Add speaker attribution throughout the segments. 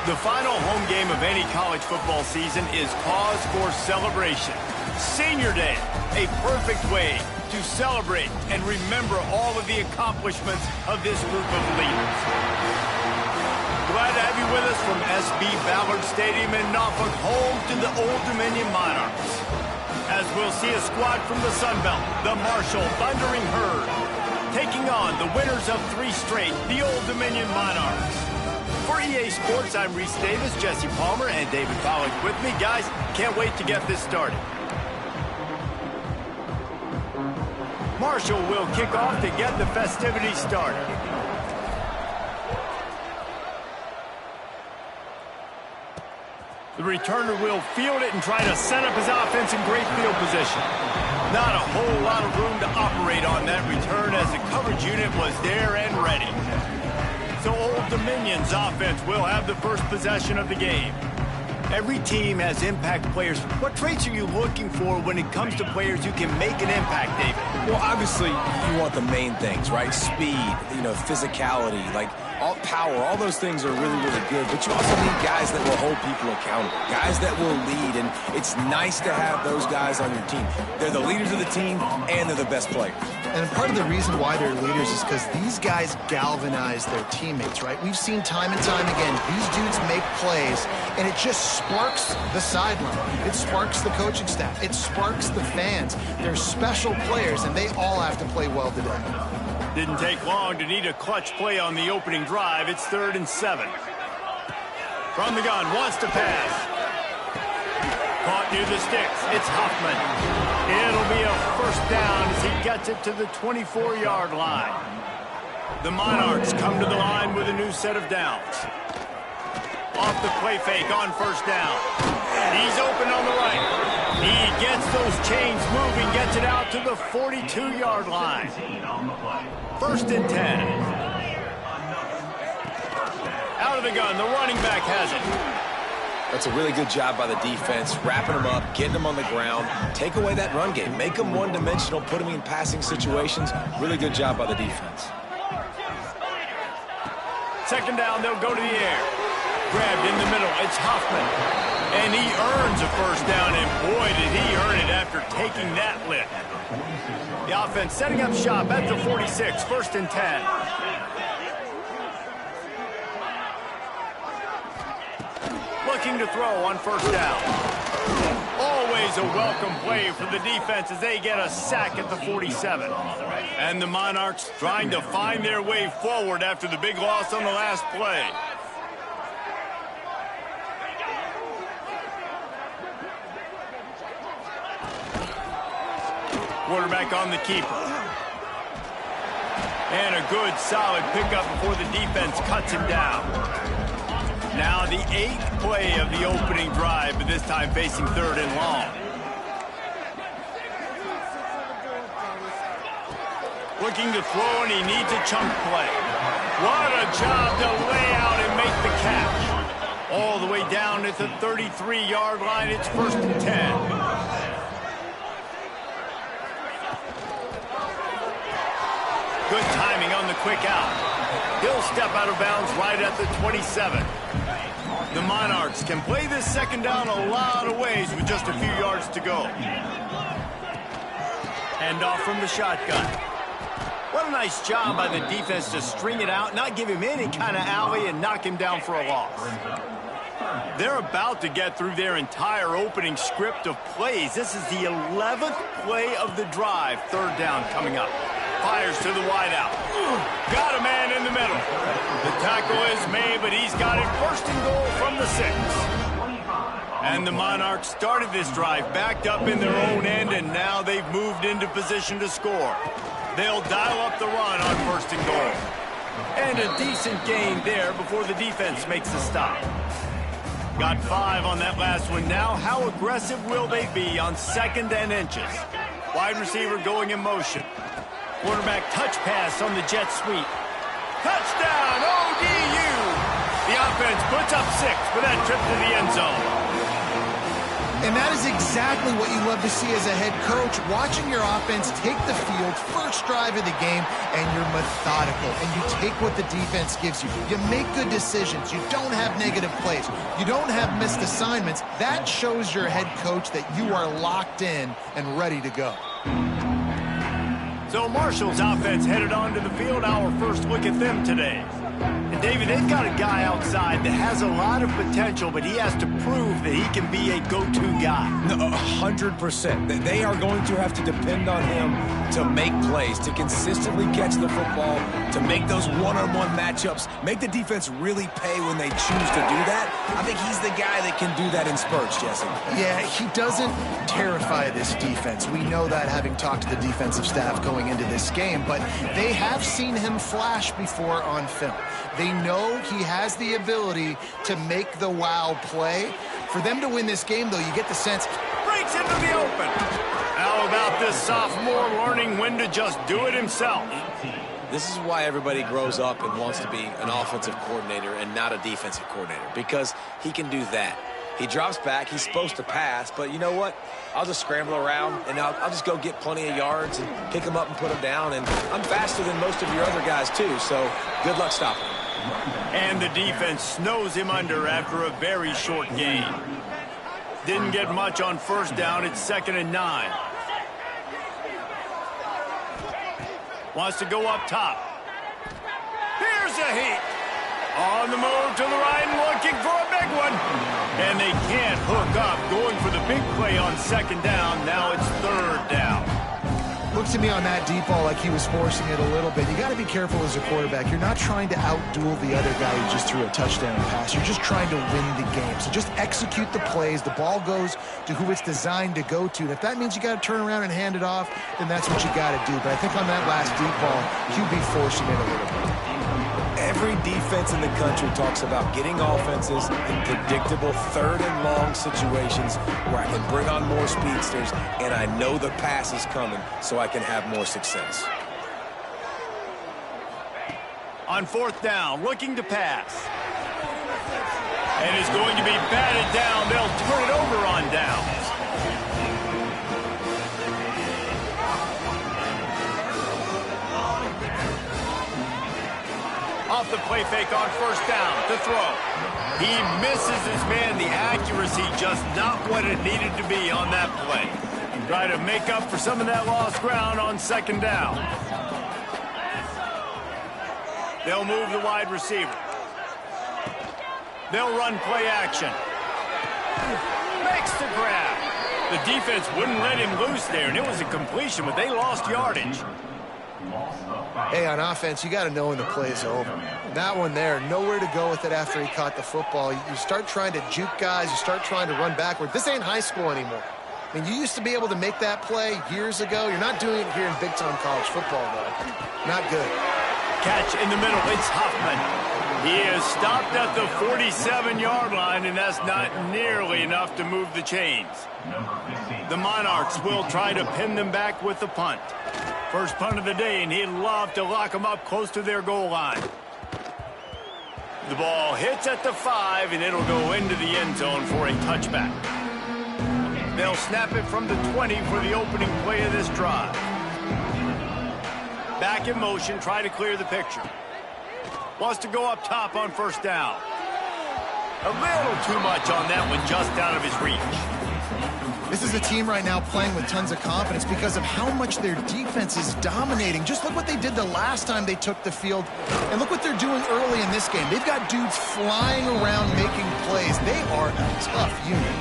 Speaker 1: The final home game of any college football season is cause for celebration. Senior Day, a perfect way to celebrate and remember all of the accomplishments of this group of leaders. Glad to have you with us from SB Ballard Stadium in Norfolk, home to the Old Dominion Monarchs. As we'll see a squad from the Sun Belt, the Marshall Thundering Herd, taking on the winners of 3 straight, the Old Dominion Monarchs. For EA Sports, I'm Reese Davis, Jesse Palmer, and David Pollack with me. Guys, can't wait to get this started. Marshall will kick off to get the festivities started. The returner will field it and try to set up his offense in great field position. Not a whole lot of room to operate on that return as the coverage unit was there and ready. So Old Dominion's offense will have the first possession of the game. Every team has impact players. What traits are you looking for when it comes to players who can make an impact, David?
Speaker 2: Well, obviously, you want the main things, right? Speed, physicality, all power, all those things are really, really good. But you also need guys that will hold people accountable, guys that will lead. And it's nice to have those guys on your team. They're the leaders of the team, and they're the best players.
Speaker 3: And part of the reason why they're leaders is because these guys galvanize their teammates, right? We've seen time and time again, these dudes make plays, and it just sparks the sideline. It sparks the coaching staff. It sparks the fans. They're special players, and they all have to play well today.
Speaker 1: Didn't take long to need a clutch play on the opening drive. It's 3rd and 7. From the gun, wants to pass. Caught near the sticks. It's Huffman. It'll be a first down as he gets it to the 24-yard line. The Monarchs come to the line with a new set of downs. Off the play fake on first down. He's open on the right. He gets those chains moving, gets it out to the 42-yard line. 1st and 10. Out of the gun, the running back has it.
Speaker 2: That's a really good job by the defense, wrapping them up, getting them on the ground. Take away that run game. Make them one-dimensional, put them in passing situations. Really good job by the defense.
Speaker 1: 2nd down, they'll go to the air. Grabbed in the middle, it's Huffman. And he earns a first down, and boy, did he earn it after taking that lift. The offense setting up shop at the 46, 1st and 10. Looking to throw on first down. Always a welcome play for the defense as they get a sack at the 47. And the Monarchs trying to find their way forward after the big loss on the last play. Quarterback on the keeper. And a good, solid pickup before the defense cuts him down. Now the 8th play of the opening drive, but this time facing 3rd and long. Looking to throw, and he needs a chunk play. What a job to lay out and make the catch. All the way down at the 33-yard line, it's 1st and 10. Good timing on the quick out. He'll step out of bounds right at the 27. The Monarchs can play this 2nd down a lot of ways with just a few yards to go. Hand off from the shotgun. What a nice job by the defense to string it out, not give him any kind of alley, and knock him down for a loss. They're about to get through their entire opening script of plays. This is the 11th play of the drive. 3rd down coming up. Fires to the wideout. Got a man in the middle. The tackle is made, but he's got it 1st and goal from the 6. And the Monarchs started this drive backed up in their own end, and now they've moved into position to score. They'll dial up the run on 1st and goal. And a decent gain there before the defense makes the stop. Got 5 on that last one. Now, how aggressive will they be on 2nd and inches? Wide receiver going in motion. Quarterback touch pass on the jet sweep. Touchdown, ODU! The offense puts up 6 for that trip to the end zone.
Speaker 3: And that is exactly what you love to see as a head coach, watching your offense take the field, first drive of the game, and you're methodical, and you take what the defense gives you. You make good decisions. You don't have negative plays. You don't have missed assignments. That shows your head coach that you are locked in and ready to go.
Speaker 1: So Marshall's offense headed onto the field. Our first look at them today. And David, they've got a guy outside that has a lot of potential, but he has to prove that he can be a go-to guy.
Speaker 2: No, 100%. They are going to have to depend on him to make plays, to consistently catch the football, to make those one-on-one matchups, make the defense really pay when they choose to do that. I think he's the guy that can do that in spurts, Jesse.
Speaker 3: Yeah, he doesn't terrify this defense. We know that, having talked to the defensive staff going into this game, but they have seen him flash before on film. They know he has the ability to make the wow play. For them to win this game, though, you get the sense
Speaker 1: breaks into the open. How about this sophomore learning when to just do it himself?
Speaker 2: This is why everybody grows up and wants to be an offensive coordinator and not a defensive coordinator, because he can do that. He drops back. He's supposed to pass, but you know what? I'll just scramble around, and I'll just go get plenty of yards and pick them up and put them down. And I'm faster than most of your other guys, too, so good luck stopping him.
Speaker 1: And the defense snows him under after a very short gain. Didn't get much on first down. It's 2nd and 9. Wants to go up top. Here's a heat. On the move to the right and looking for a big one. And they can't hook up. Going for the big play on 2nd down. Now it's 3rd down.
Speaker 3: Looks to me on that deep ball like he was forcing it a little bit. You got to be careful as a quarterback. You're not trying to outduel the other guy who just threw a touchdown pass. You're just trying to win the game. So just execute the plays. The ball goes to who it's designed to go to. And if that means you got to turn around and hand it off, then that's what you got to do. But I think on that last deep ball, QB forcing it a little bit.
Speaker 2: Every defense in the country talks about getting offenses in predictable 3rd and long situations where I can bring on more speedsters and I know the pass is coming so I can have more success.
Speaker 1: On 4th down, looking to pass. And is going to be batted down. They'll turn it over on downs. Off the play fake on 1st down to throw. He misses his man. The accuracy just not what it needed to be on that play. Try to make up for some of that lost ground on 2nd down. They'll move the wide receiver. They'll run play action. Makes the grab. The defense wouldn't let him loose there, and it was a completion, but they lost yardage.
Speaker 3: Hey, on offense, you got to know when the play is over. That one there, nowhere to go with it after he caught the football. You start trying to juke guys. You start trying to run backward. This ain't high school anymore. I mean, you used to be able to make that play years ago. You're not doing it here in big-time college football, though. Not good.
Speaker 1: Catch in the middle. It's Huffman. He is stopped at the 47-yard line, and that's not nearly enough to move the chains. The Monarchs will try to pin them back with the punt. First punt of the day, and he'd love to lock them up close to their goal line. The ball hits at the 5, and it'll go into the end zone for a touchback. They'll snap it from the 20 for the opening play of this drive. Back in motion, try to clear the picture. Wants to go up top on 1st down. A little too much on that one, just out of his reach.
Speaker 3: This is a team right now playing with tons of confidence because of how much their defense is dominating. Just look what they did the last time they took the field, and look what they're doing early in this game. They've got dudes flying around making plays. They are a tough unit.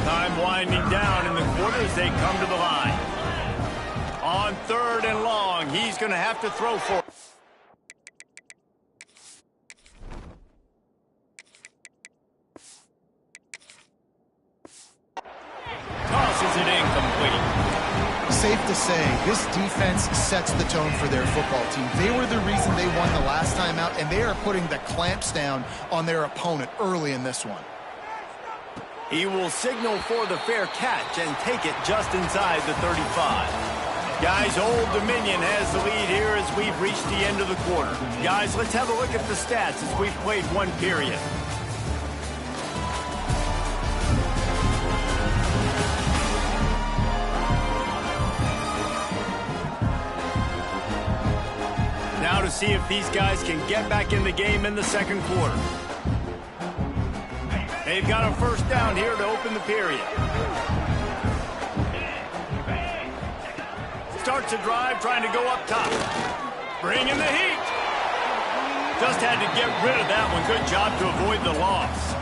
Speaker 1: Time winding down in the quarter as they come to the line. On 3rd and long, he's going to have to throw for it. Tosses it incomplete.
Speaker 3: Safe to say, this defense sets the tone for their football team. They were the reason they won the last time out, and they are putting the clamps down on their opponent early in this one.
Speaker 1: He will signal for the fair catch and take it just inside the 35. Guys, Old Dominion has the lead here as we've reached the end of the quarter. Guys, let's have a look at the stats as we've played one period. Now to see if these guys can get back in the game in the second quarter. They've got a first down here to open the period. Starts a drive trying to go up top. Bring in the heat. Just had to get rid of that one. Good job to avoid the loss.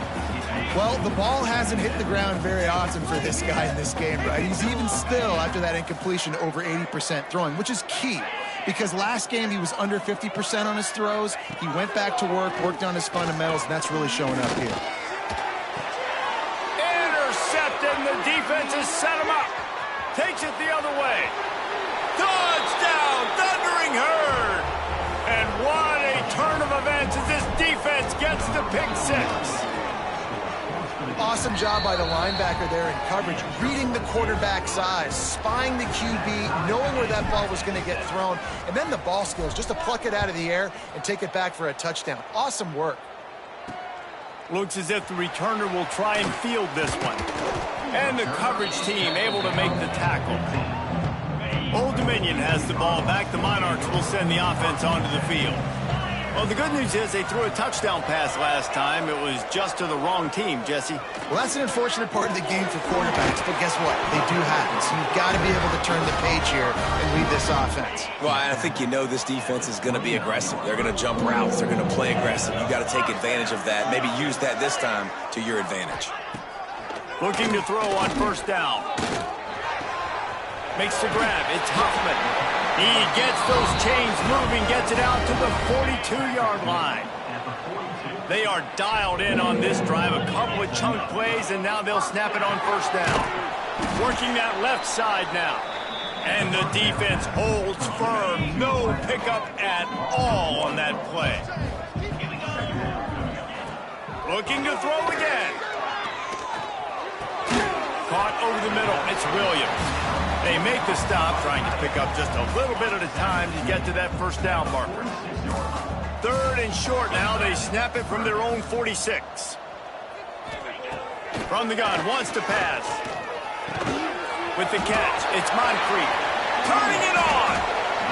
Speaker 3: Well, the ball hasn't hit the ground very often for this guy in this game, right? He's even still, after that incompletion, over 80% throwing, which is key. Because last game he was under 50% on his throws. He went back to work, worked on his fundamentals, and that's really showing up here.
Speaker 1: Intercepted, and the defense has set him up. Takes it the other way. Touchdown, Thundering Herd! And what a turn of events as this defense gets the pick six.
Speaker 3: Awesome job by the linebacker there in coverage, reading the quarterback's eyes, spying the QB, knowing where that ball was going to get thrown, and then the ball skills just to pluck it out of the air and take it back for a touchdown. Awesome work.
Speaker 1: Looks as if the returner will try and field this one. And the coverage team able to make the tackle. Old Dominion has the ball back. The Monarchs will send the offense onto the field. Well, the good news is they threw a touchdown pass last time. It was just to the wrong team, Jesse.
Speaker 3: Well, that's an unfortunate part of the game for quarterbacks, but guess what? They do happen, so you've got to be able to turn the page here and lead this offense.
Speaker 2: Well, I think you know this defense is going to be aggressive. They're going to jump routes. They're going to play aggressive. You got to take advantage of that. Maybe use that this time to your advantage.
Speaker 1: Looking to throw on first down. Makes the grab. It's Huffman. He gets those chains moving, gets it out to the 42-yard line. They are dialed in on this drive. A couple of chunk plays, and now they'll snap it on first down. Working that left side now. And the defense holds firm. No pickup at all on that play. Looking to throw again. Caught over the middle. It's Williams. They make the stop, trying to pick up just a little bit at a time to get to that first down marker. Third and short now. They snap it from their own 46. From the gun, wants to pass. With the catch, it's Moncrief. Turning it on.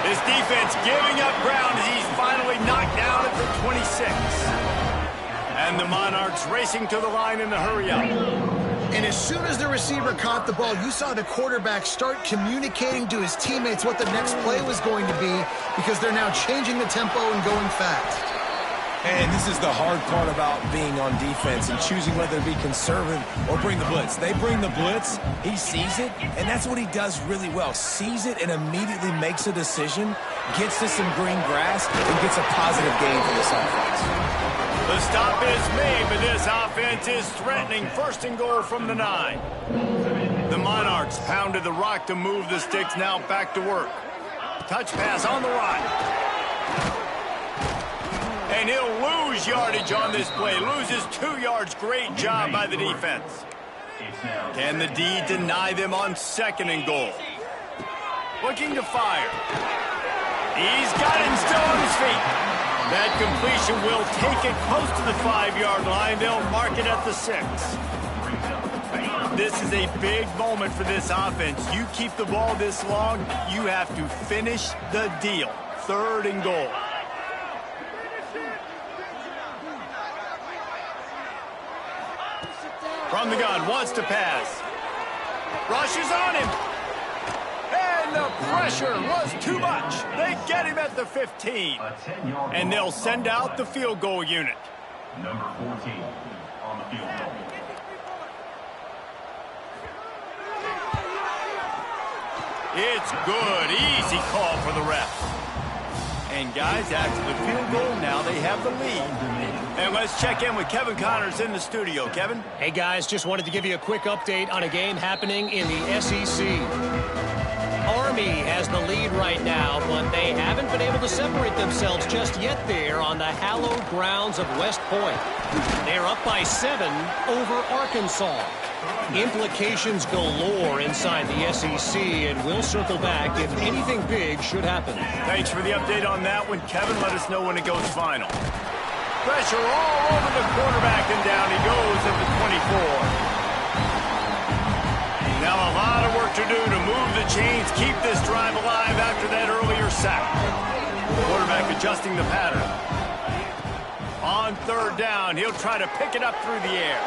Speaker 1: This defense giving up ground as he's finally knocked down at the 26. And the Monarchs racing to the line in the hurry-up.
Speaker 3: And as soon as the receiver caught the ball, you saw the quarterback start communicating to his teammates what the next play was going to be, because they're now changing the tempo and going fast.
Speaker 2: And this is the hard part about being on defense and choosing whether to be conservative or bring the blitz. They bring the blitz, he sees it, and that's what he does really well. Sees it and immediately makes a decision, gets to some green grass, and gets a positive gain for this offense.
Speaker 1: The stop is made, but this offense is threatening. First and goal from the 9. The Monarchs pounded the rock to move the sticks, now back to work. Touch pass on the right. And he'll lose yardage on this play. Loses 2 yards. Great job by the defense. Can the D deny them on second and goal? Looking to fire. He's got him still on his feet. That completion will take it close to the 5-yard line. They'll mark it at the 6. This is a big moment for this offense. You keep the ball this long, you have to finish the deal. Third and goal. From the gun, wants to pass. Rushes on him. And the pressure was too much. They get him at the 15. And they'll send out the field goal unit.
Speaker 4: Number 14 on the field goal.
Speaker 1: It's good. Easy call for the ref. And guys, after the field goal, now they have the lead. And let's check in with Kevin Connors in the studio. Kevin?
Speaker 5: Hey, guys, just wanted to give you a quick update on a game happening in the SEC. Army has the lead right now, but they haven't been able to separate themselves just yet there on the hallowed grounds of West Point. They're up by 7 over Arkansas. Implications galore inside the SEC, and we'll circle back if anything big should happen.
Speaker 1: Thanks for the update on that one, Kevin. Let us know when it goes final. Pressure all over the quarterback, and down he goes at the 24. Now a lot of work to do to move the chains, keep this drive alive after that earlier sack. The quarterback adjusting the pattern. On third down, he'll try to pick it up through the air.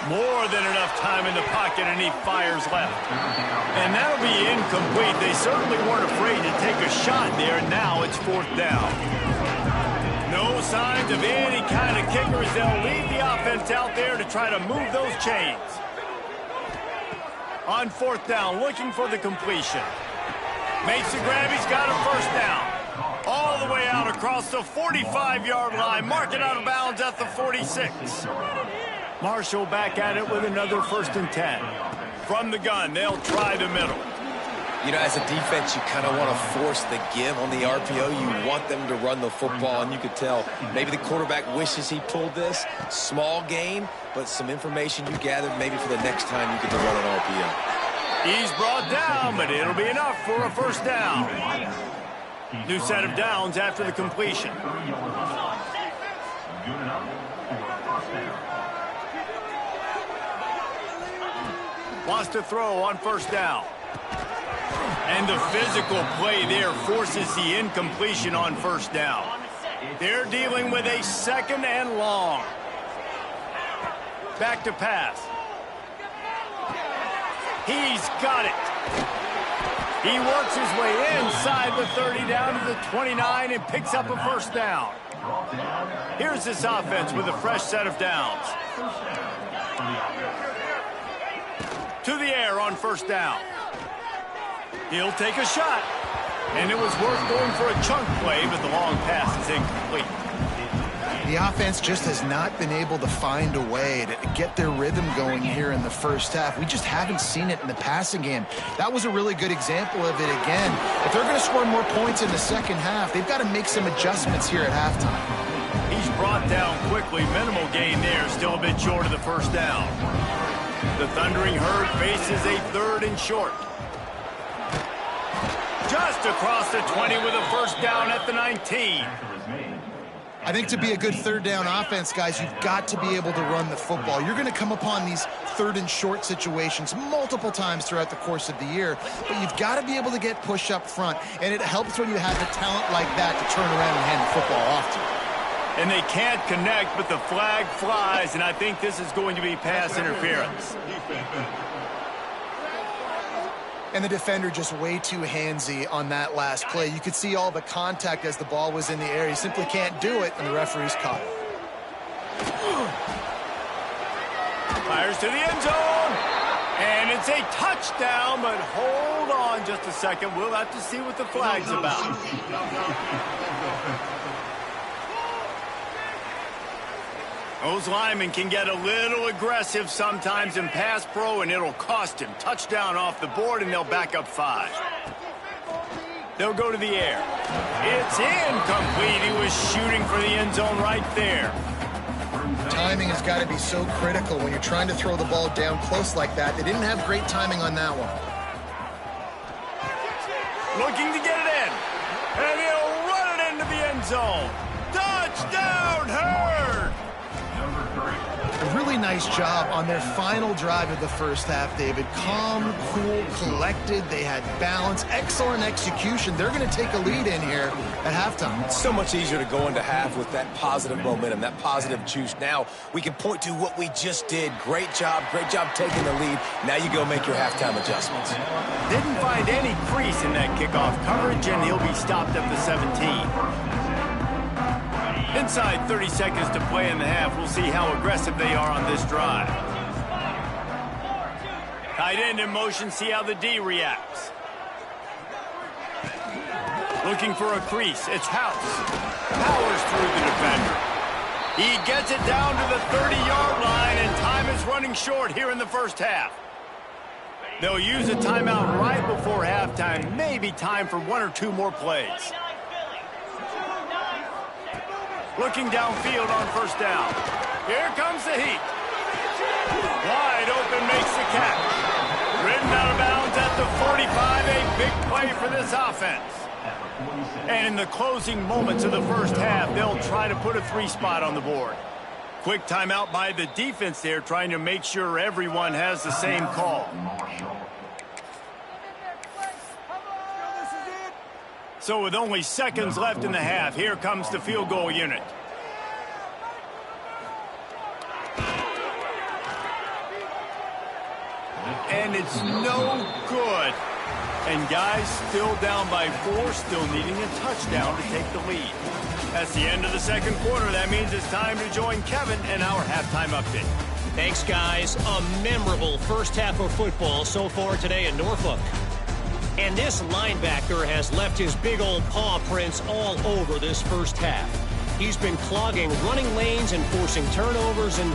Speaker 1: More than enough time in the pocket, and he fires left. And that'll be incomplete. They certainly weren't afraid to take a shot there. Now it's fourth down. No signs of any kind of kickers. They'll leave the offense out there to try to move those chains. On fourth down, looking for the completion. Makes the grab. He's got a first down. All the way out across the 45-yard line. Mark it out of bounds at the 46. Marshall back at it with another 1st and 10. From the gun, they'll try the middle.
Speaker 2: You know, as a defense, you kind of want to force the give on the RPO. You want them to run the football, and you could tell maybe the quarterback wishes he pulled this. Small gain, but some information you gathered maybe for the next time you get to run an RPO.
Speaker 1: He's brought down, but it'll be enough for a first down. New set of downs after the completion. Wants to throw on first down. And the physical play there forces the incompletion on first down. They're dealing with a 2nd and long. Back to pass. He's got it. He works his way inside the 30 down to the 29 and picks up a first down. Here's this offense with a fresh set of downs. To the air on first down. He'll take a shot. And it was worth going for a chunk play, but the long pass is incomplete.
Speaker 3: The offense just has not been able to find a way to get their rhythm going here in the first half. We just haven't seen it in the passing game. That was a really good example of it again. If they're going to score more points in the second half, they've got to make some adjustments here at halftime.
Speaker 1: He's brought down quickly. Minimal gain there. Still a bit short of the first down. The Thundering Herd faces a 3rd and short. Just across the 20 with a first down at the 19.
Speaker 3: I think to be a good 3rd down offense, guys, you've got to be able to run the football. You're going to come upon these 3rd and short situations multiple times throughout the course of the year, but you've got to be able to get push up front, and it helps when you have the talent like that to turn around and hand the football off to you.
Speaker 1: And they can't connect, but the flag flies, and I think this is going to be pass interference.
Speaker 3: And the defender just way too handsy on that last play. You could see all the contact as the ball was in the air. He simply can't do it, and the referee's caught it.
Speaker 1: Fires to the end zone. And it's a touchdown, but hold on just a second. We'll have to see what the flag's about. Those linemen can get a little aggressive sometimes in pass pro, and it'll cost him. Touchdown off the board, and they'll back up 5. They'll go to the air. It's incomplete. He was shooting for the end zone right there.
Speaker 3: Timing has got to be so critical when you're trying to throw the ball down close like that. They didn't have great timing on that one.
Speaker 1: Looking to get it in. And he'll run it into the end zone. Touchdown, Herd!
Speaker 3: A really nice job on their final drive of the first half, David. Calm, cool, collected. They had balance, excellent execution. They're going to take a lead in here at halftime.
Speaker 2: It's so much easier to go into half with that positive momentum, that positive juice. Now we can point to what we just did. Great job taking the lead. Now you go make your halftime adjustments.
Speaker 1: Didn't find any crease in that kickoff coverage, and he'll be stopped at the 17. Inside 30 seconds to play in the half. We'll see how aggressive they are on this drive. Tight end in motion. See how the D reacts. Looking for a crease. It's House. Powers through the defender. He gets it down to the 30-yard line, and time is running short here in the first half. They'll use a timeout right before halftime. Maybe time for 1 or 2 more plays. Looking downfield on first down. Here comes the heat. Wide open makes the catch. Ridden out of bounds at the 45. A big play for this offense. And in the closing moments of the first half, they'll try to put a 3-spot on the board. Quick timeout by the defense there, trying to make sure everyone has the same call. So with only seconds left in the half, here comes the field goal unit. And it's no good. And guys, still down by 4, still needing a touchdown to take the lead. That's the end of the second quarter. That means it's time to join Kevin in our halftime update.
Speaker 5: Thanks, guys. A memorable first half of football so far today in Norfolk. And this linebacker has left his big old paw prints all over this first half. He's been clogging running lanes and forcing turnovers, and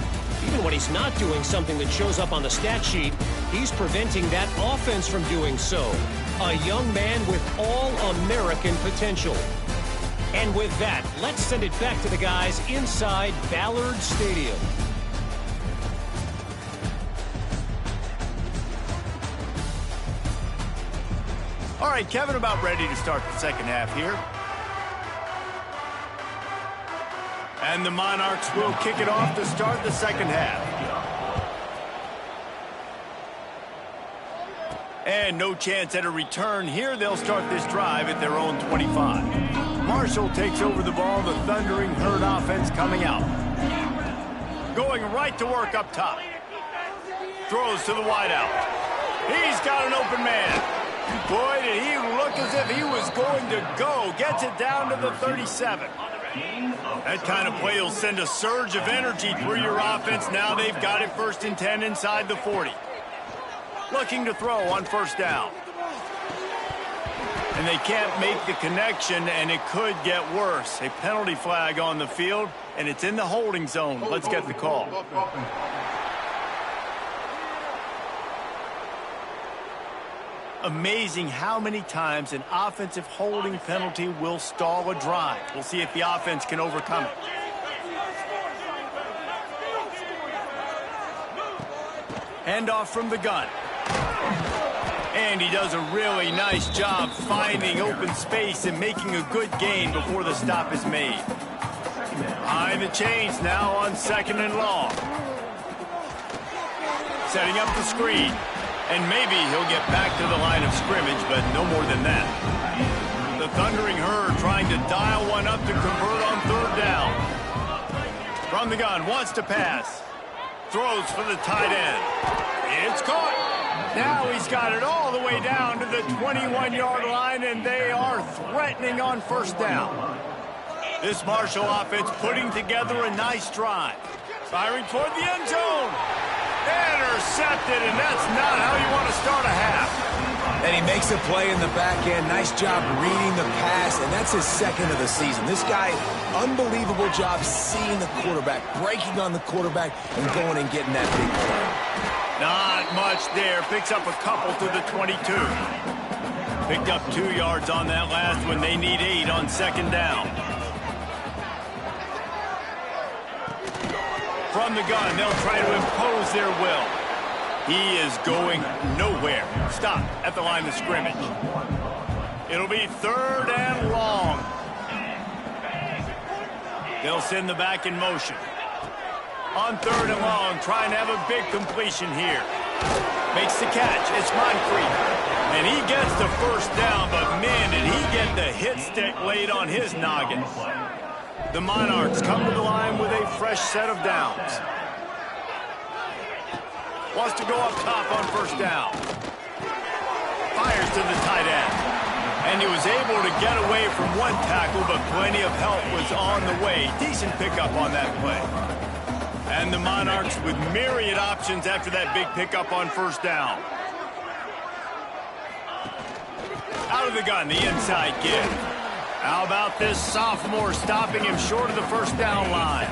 Speaker 5: even when he's not doing something that shows up on the stat sheet, he's preventing that offense from doing so. A young man with all-American potential. And with that, let's send it back to the guys inside Ballard Stadium.
Speaker 1: All right, Kevin, about ready to start the second half here. And the Monarchs will kick it off to start the second half. And no chance at a return here. They'll start this drive at their own 25. Marshall takes over the ball. The Thundering Herd offense coming out. Going right to work up top. Throws to the wideout. He's got an open man. Boy, did he look as if he was going to go. Gets it down to the 37. That kind of play will send a surge of energy through your offense. Now they've got it 1st and 10 inside the 40. Looking to throw on first down. And they can't make the connection, and it could get worse. A penalty flag on the field, and it's in the holding zone. Let's get the call. Amazing how many times an offensive holding penalty will stall a drive. We'll see if the offense can overcome it. Handoff from the gun. And he does a really nice job finding open space and making a good gain before the stop is made. Behind the chains now on 2nd and long. Setting up the screen. And maybe he'll get back to the line of scrimmage, but no more than that. The Thundering Herd trying to dial one up to convert on 3rd down. From the gun, wants to pass. Throws for the tight end. It's caught. Now he's got it all the way down to the 21-yard line, and they are threatening on 1st down. This Marshall offense putting together a nice drive. Firing toward the end zone. Intercepted, and that's not how you want to start a half.
Speaker 2: And he makes a play in the back end. Nice job reading the pass, and that's his 2nd of the season. This guy, unbelievable job seeing the quarterback, breaking on the quarterback, and going and getting that big play.
Speaker 1: Not much there. Picks up a couple to the 22. Picked up 2 yards on that last one. They need 8 on 2nd down. From the gun, they'll try to impose their will. He is going nowhere. Stop at the line of scrimmage. It'll be 3rd and long. They'll send the back in motion. On 3rd and long, trying to have a big completion here. Makes the catch. It's Moncrief. And he gets the 1st down, but man, did he get the hit stick laid on his noggin. The Monarchs come to the line with a fresh set of downs. Wants to go up top on 1st down. Fires to the tight end. And he was able to get away from one tackle, but plenty of help was on the way. Decent pickup on that play. And the Monarchs with myriad options after that big pickup on 1st down. Out of the gun, the inside give. How about this sophomore stopping him short of the 1st down line?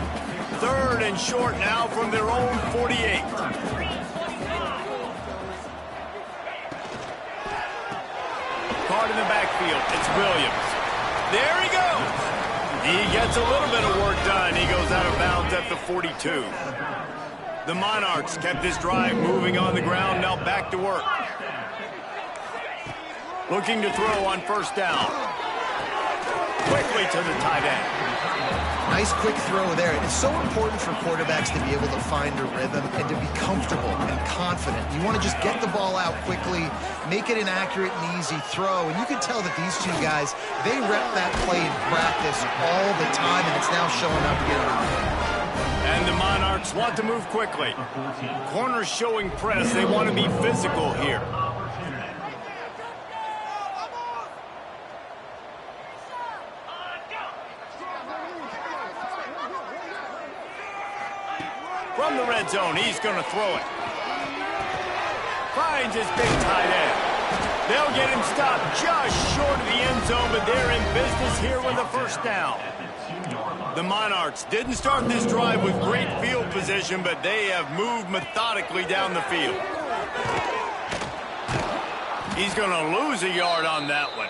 Speaker 1: 3rd and short now from their own 48. Caught in the backfield. It's Williams. There he goes. He gets a little bit of work done. He goes out of bounds at the 42. The Monarchs kept this drive moving on the ground. Now back to work. Looking to throw on 1st down. Quickly to the tight end.
Speaker 3: Nice quick throw there. It's so important for quarterbacks to be able to find a rhythm and to be comfortable and confident. You want to just get the ball out quickly, make it an accurate and easy throw. And you can tell that these two guys, they rep that play in practice all the time, and it's now showing up again in the game.
Speaker 1: And the Monarchs want to move quickly. Corners showing press. They want to be physical here. From the red zone, he's going to throw it. Finds his big tight end. They'll get him stopped just short of the end zone, but they're in business here with a first down. The Monarchs didn't start this drive with great field position, but they have moved methodically down the field. He's going to lose a yard on that one.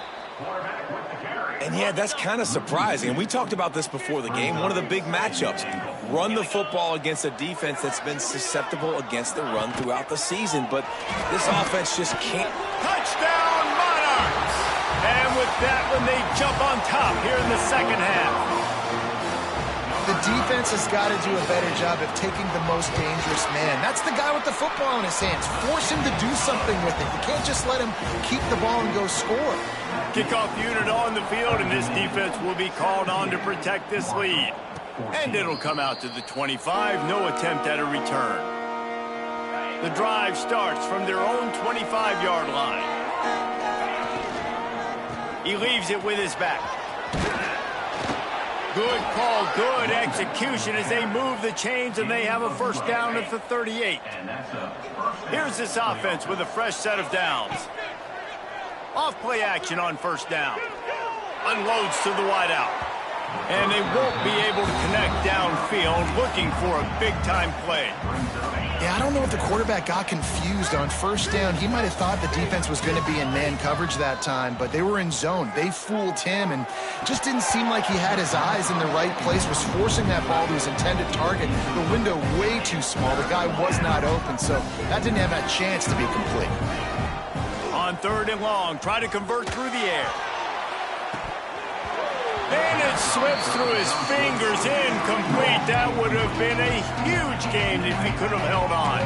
Speaker 2: And yeah, that's kind of surprising. And we talked about this before the game. One of the big matchups. Run the football against a defense that's been susceptible against the run throughout the season. But this offense just can't.
Speaker 1: Touchdown, Monarchs! And with that one, they jump on top here in the second half.
Speaker 3: The defense has got to do a better job of taking the most dangerous man. That's the guy with the football in his hands. Force him to do something with it. You can't just let him keep the ball and go score.
Speaker 1: Kickoff unit on the field, and this defense will be called on to protect this lead. And it'll come out to the 25. No attempt at a return. The drive starts from their own 25-yard line. He leaves it with his back. Good call, good execution as they move the chains, and they have a first down at the 38. Here's this offense with a fresh set of downs. Off play action on first down. Unloads to the wideout. And they won't be able to connect downfield, looking for a big-time play.
Speaker 3: Yeah, I don't know if the quarterback got confused on first down. He might have thought the defense was going to be in man coverage that time, but they were in zone. They fooled him, and just didn't seem like he had his eyes in the right place, was forcing that ball to his intended target. The window way too small. The guy was not open, so that didn't have that chance to be complete.
Speaker 1: On third and long, try to convert through the air. And it slips through his fingers, incomplete. That would have been a huge gain if he could have held on.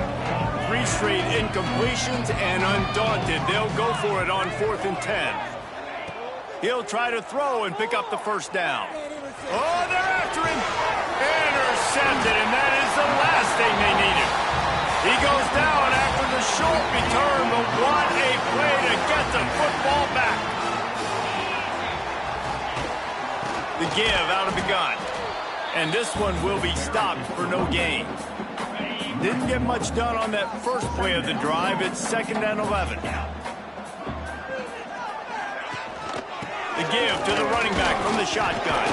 Speaker 1: 3 straight incompletions, and undaunted, they'll go for it on 4th and 10. He'll try to throw and pick up the first down. Oh, they're after him. Intercepted, and that is the last thing they needed. He goes down after the short return, but what a play to get the football back. The give out of the gun. And this one will be stopped for no gain. Didn't get much done on that first play of the drive. It's 2nd and 11. The give to the running back from the shotgun.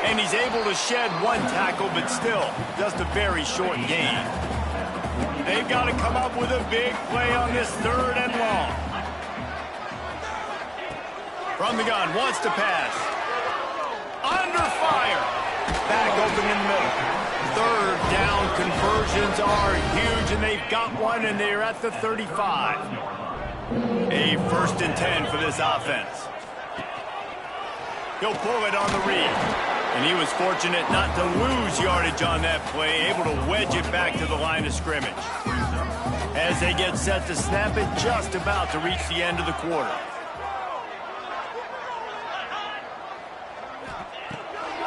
Speaker 1: And he's able to shed 1 tackle, but still just a very short gain. They've got to come up with a big play on this 3rd and long. From the gun, wants to pass. Under fire. Back open in the middle. 3rd down conversions are huge, and they've got one, and they're at the 35. A 1st and 10 for this offense. He'll pull it on the read. And he was fortunate not to lose yardage on that play, able to wedge it back to the line of scrimmage. As they get set to snap it, just about to reach the end of the quarter.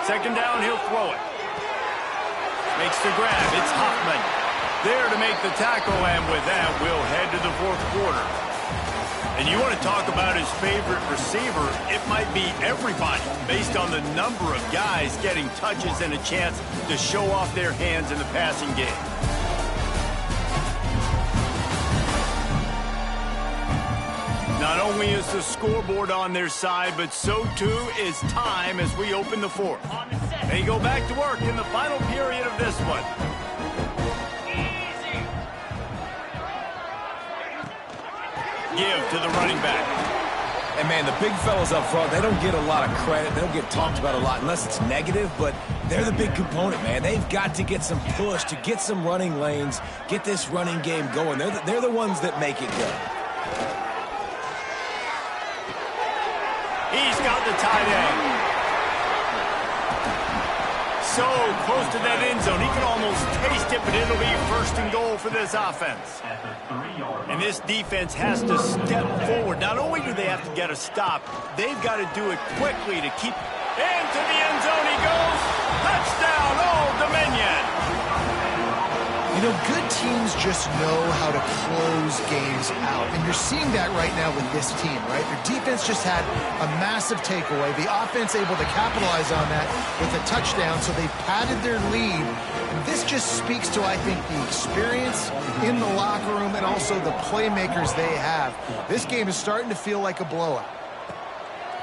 Speaker 1: Second down, he'll throw it. Makes the grab. It's Hoffman there to make the tackle, and with that, we'll head to the 4th quarter. And you want to talk about his favorite receiver, it might be everybody, based on the number of guys getting touches and a chance to show off their hands in the passing game. Not only is the scoreboard on their side, but so too is time as we open the 4th. They go back to work in the final period of this one. Give to the running back.
Speaker 2: And man, the big fellas up front, they don't get a lot of credit. They don't get talked about a lot unless it's negative, but they're the big component, man. They've got to get some push, to get some running lanes, get this running game going. They're the ones that make it go. He's
Speaker 1: got the tight end. so close to that end zone. He can almost taste it, but it'll be first and goal for this offense. And this defense has to step forward. Not only do they have to get a stop, they've got to do it quickly to keep into the end zone. He goes. Touchdown, Old Dominion.
Speaker 3: You know, good teams just know how to close games out. And you're seeing that right now with this team, right? Their defense just had a massive takeaway. The offense able to capitalize on that with a touchdown, so they padded their lead. And this just speaks to, I think, the experience in the locker room and also the playmakers they have. This game is starting to feel like a blowout.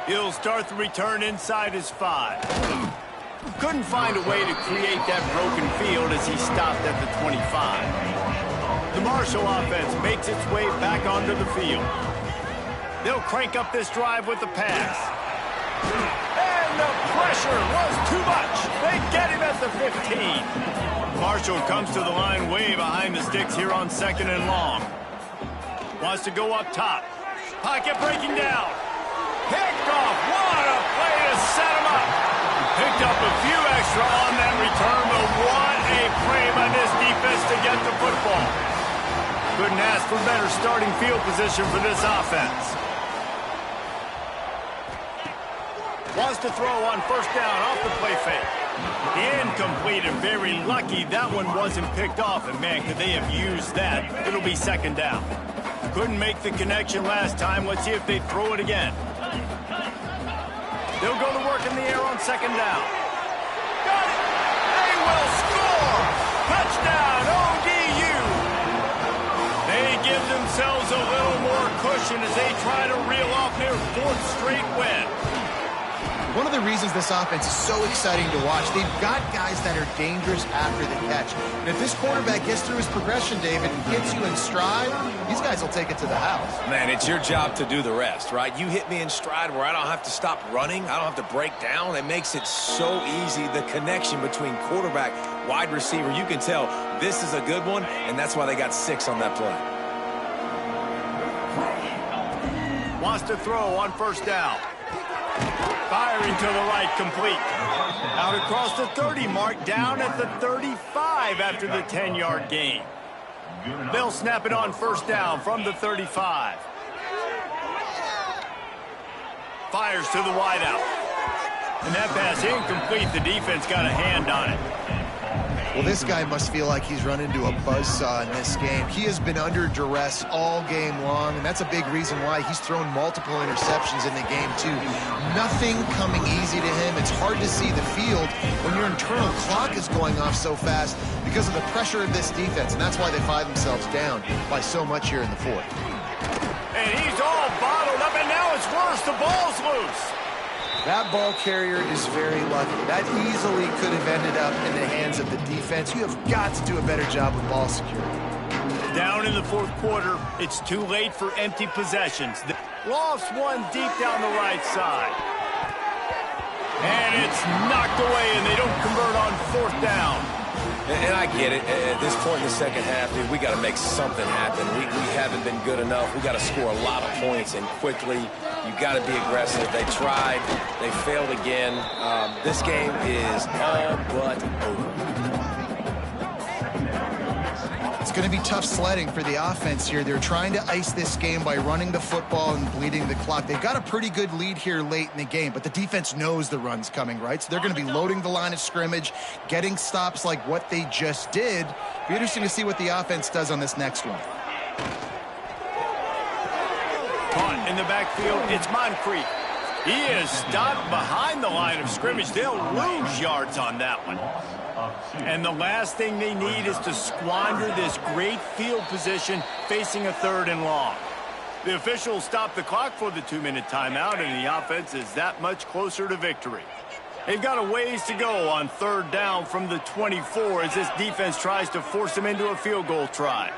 Speaker 1: He'll start the return inside his 5. Couldn't find a way to create that broken field as he stopped at the 25. The Marshall offense makes its way back onto the field. They'll crank up this drive with the pass. And the pressure was too much. They get him at the 15. Marshall comes to the line way behind the sticks here on 2nd and long. Wants to go up top. Pocket breaking down. Picked off. What a play to set him up. Picked up a few extra on that return, but what a play by this defense to get the football. Couldn't ask for better starting field position for this offense. Wants to throw on first down off the play fake. Incomplete, and very lucky that one wasn't picked off. And man, could they have used that? It'll be 2nd down. Couldn't make the connection last time. Let's see if they throw it again. They'll go to work in the air on 2nd down. Got it! They will score! Touchdown, ODU! They give themselves a little more cushion as they try to reel off their 4th straight win.
Speaker 3: One of the reasons this offense is so exciting to watch, they've got guys that are dangerous after the catch. And if this quarterback gets through his progression, David, and hits you in stride, these guys will take it to the house.
Speaker 2: Man, it's your job to do the rest, right? You hit me in stride where I don't have to stop running. I don't have to break down. It makes it so easy. The connection between quarterback, wide receiver, you can tell this is a good one, and that's why they got 6 on that play.
Speaker 1: Wants to throw on first down. Firing to the right, complete. Out across the 30 mark, down at the 35 after the 10-yard gain. They'll snap it on first down from the 35. Fires to the wideout. And that pass incomplete. The defense got a hand on it.
Speaker 3: Well, this guy must feel like he's run into a buzzsaw in this game. He has been under duress all game long, and that's a big reason why he's thrown multiple interceptions in the game, too. Nothing coming easy to him. It's hard to see the field when your internal clock is going off so fast because of the pressure of this defense, and that's why they find themselves down by so much here in the 4th.
Speaker 1: And he's all bottled up, and now it's worse. The ball's loose.
Speaker 3: That ball carrier is very lucky. That easily could have ended up in the hands of the defense. You have got to do a better job with ball security.
Speaker 1: Down in the 4th quarter, it's too late for empty possessions. Lost one deep down the right side. And it's knocked away, and they don't convert on 4th down.
Speaker 2: And I get it. At this point in the 2nd half, dude, we got to make something happen. We haven't been good enough. We got to score a lot of points, and quickly. You got to be aggressive. They tried. They failed again. This game is all but over.
Speaker 3: It's going to be tough sledding for the offense here. They're trying to ice this game by running the football and bleeding the clock. They've got a pretty good lead here late in the game, but the defense knows the run's coming, right? So they're going to be loading the line of scrimmage, getting stops like what they just did. Be interesting to see what the offense does on this next one.
Speaker 1: Punt in the backfield, it's Moncrief. He is stopped behind the line of scrimmage. They'll lose yards on that one. And the last thing they need is to squander this great field position facing a 3rd and long. The officials stop the clock for the 2-minute timeout, and the offense is that much closer to victory. They've got a ways to go on 3rd down from the 24 as this defense tries to force them into a field goal try.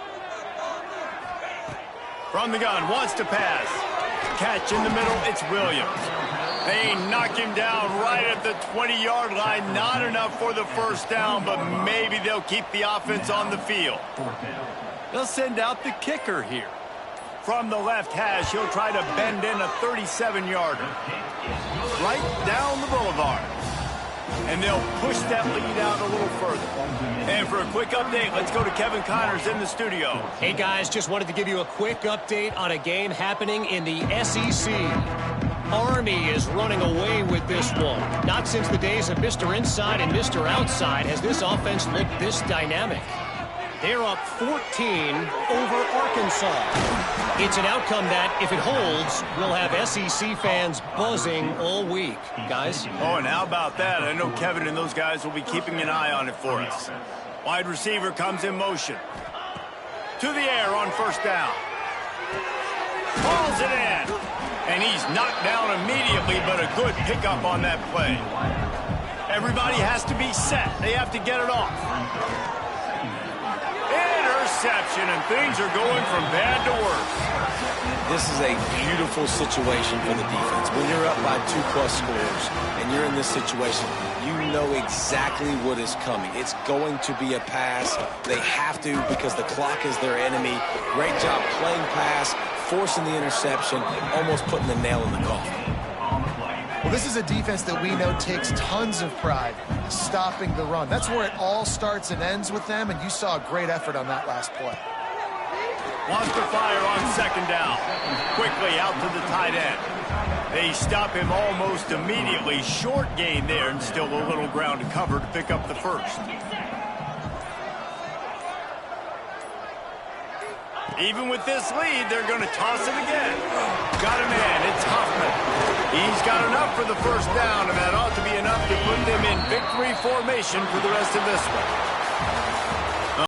Speaker 1: From the gun, wants to pass. Catch in the middle, it's Williams. They knock him down right at the 20-yard line. Not enough for the first down, but maybe they'll keep the offense on the field. They'll send out the kicker here. From the left hash, he'll try to bend in a 37-yarder. Right down the boulevard. and they'll push that lead out a little further. And for a quick update, let's go to Kevin Connors in the studio.
Speaker 5: Hey, guys, just wanted to give you a quick update on a game happening in the SEC. Army is running away with this one. Not since the days of Mr. Inside and Mr. Outside has this offense looked this dynamic. They're up 14 over Arkansas. It's an outcome that, if it holds, will have SEC fans buzzing all week. Guys?
Speaker 1: Oh, and how about that? I know Kevin and those guys will be keeping an eye on it for us. Wide receiver comes in motion. To the air on first down. Hauls it in. And he's knocked down immediately, but a good pickup on that play. Everybody has to be set. They have to get it off. Interception, and things are going from bad to worse.
Speaker 2: This is a beautiful situation for the defense. When you're up by 2+ scores and you're in this situation, you know exactly what is coming. It's going to be a pass. They have to because the clock is their enemy. Great job playing pass, forcing the interception, almost putting the nail in the coffin.
Speaker 3: Well, this is a defense that we know takes tons of pride stopping the run. That's where it all starts and ends with them, and you saw a great effort on that last play.
Speaker 1: Wants to fire on second down. Quickly out to the tight end. They stop him almost immediately. Short gain there, and still a little ground to cover to pick up the first. Even with this lead, they're going to toss it again. Got a man. It's Huffman. He's got enough for the first down, and that ought to be enough to put them in victory formation for the rest of this one.